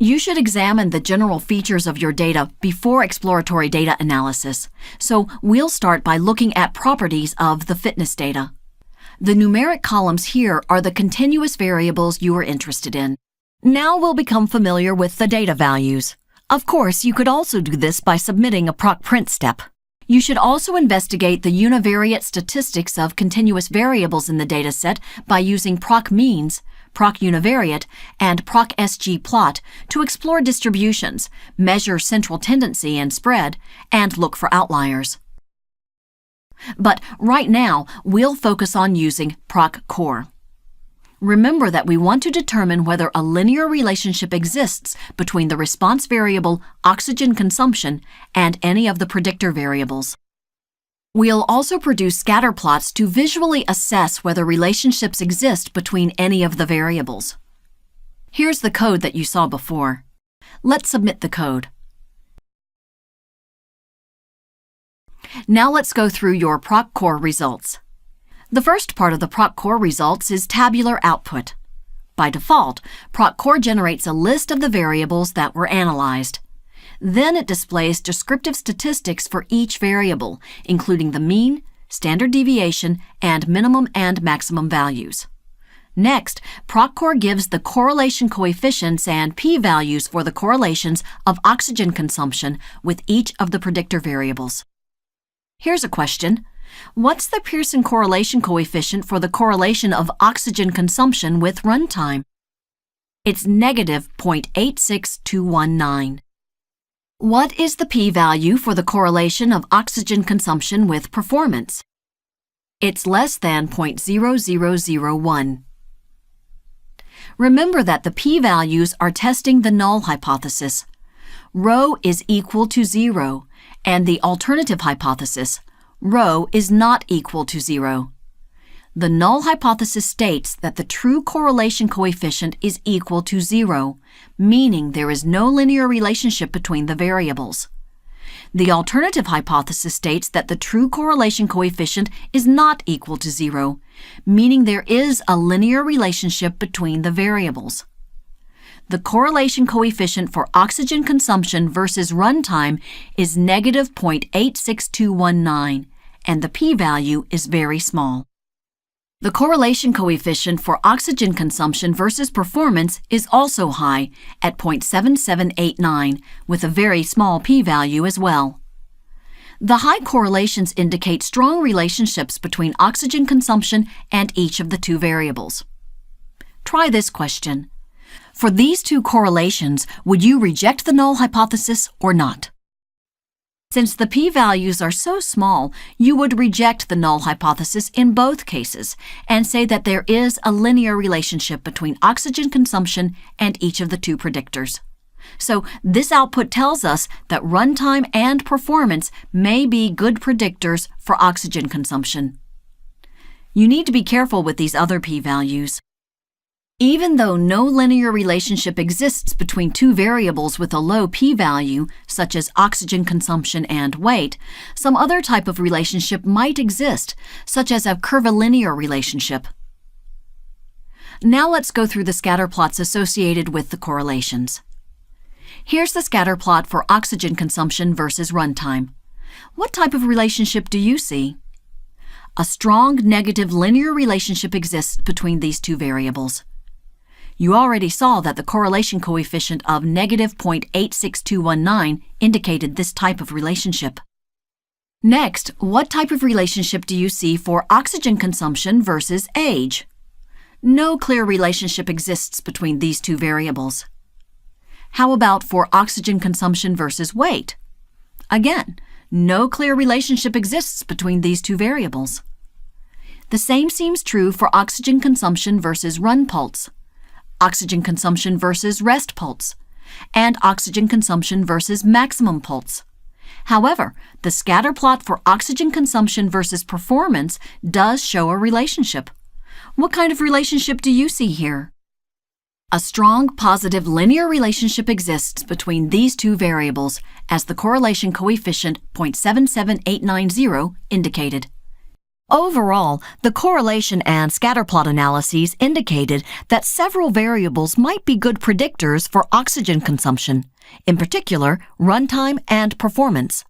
You should examine the general features of your data before exploratory data analysis, so we'll start by looking at properties of the fitness data. The numeric columns here are the continuous variables you are interested in. Now we'll become familiar with the data values. Of course, you could also do this by submitting a Proc print step. You should also investigate the univariate statistics of continuous variables in the dataset by using Proc means, Proc univariate, and Proc SG-plot to explore distributions, measure central tendency and spread, and look for outliers. But right now, we'll focus on using Proc Corr. Remember that we want to determine whether a linear relationship exists between the response variable oxygen consumption and any of the predictor variables. We'll also produce scatter plots to visually assess whether relationships exist between any of the variables. Here's the code that you saw before. Let's submit the code. Now let's go through your Proc Corr results. The first part of the Proc Corr results is tabular output. By default, Proc Corr generates a list of the variables that were analyzed. Then it displays descriptive statistics for each variable, including the mean, standard deviation, and minimum and maximum values. Next, Proc Corr gives the correlation coefficients and p-values for the correlations of oxygen consumption with each of the predictor variables. Here's a question. What's the Pearson correlation coefficient for the correlation of oxygen consumption with runtime? It's negative 0.86219. What is the p-value for the correlation of oxygen consumption with performance? It's less than 0.0001. Remember that the p-values are testing the null hypothesis. Rho is equal to 0, and the alternative hypothesis, rho is not equal to 0. The null hypothesis states that the true correlation coefficient is equal to 0, meaning there is no linear relationship between the variables. The alternative hypothesis states that the true correlation coefficient is not equal to 0, meaning there is a linear relationship between the variables. The correlation coefficient for oxygen consumption versus runtime is negative 0.86219, and the p-value is very small. The correlation coefficient for oxygen consumption versus performance is also high at 0.7789, with a very small p-value as well. The high correlations indicate strong relationships between oxygen consumption and each of the two variables. Try this question. For these two correlations, would you reject the null hypothesis or not? Since the p-values are so small, you would reject the null hypothesis in both cases and say that there is a linear relationship between oxygen consumption and each of the two predictors. So this output tells us that runtime and performance may be good predictors for oxygen consumption. You need to be careful with these other p-values. Even though no linear relationship exists between two variables with a low p-value, such as oxygen consumption and weight, some other type of relationship might exist, such as a curvilinear relationship. Now let's go through the scatter plots associated with the correlations. Here's the scatter plot for oxygen consumption versus runtime. What type of relationship do you see? A strong negative linear relationship exists between these two variables. You already saw that the correlation coefficient of negative 0.86219 indicated this type of relationship. Next, what type of relationship do you see for oxygen consumption versus age? No clear relationship exists between these two variables. How about for oxygen consumption versus weight? Again, no clear relationship exists between these two variables. The same seems true for oxygen consumption versus run pulse, oxygen consumption versus rest pulse, and oxygen consumption versus maximum pulse. However, the scatter plot for oxygen consumption versus performance does show a relationship. What kind of relationship do you see here? A strong positive linear relationship exists between these two variables, as the correlation coefficient 0.77890 indicated. Overall, the correlation and scatterplot analyses indicated that several variables might be good predictors for oxygen consumption, in particular, runtime and performance.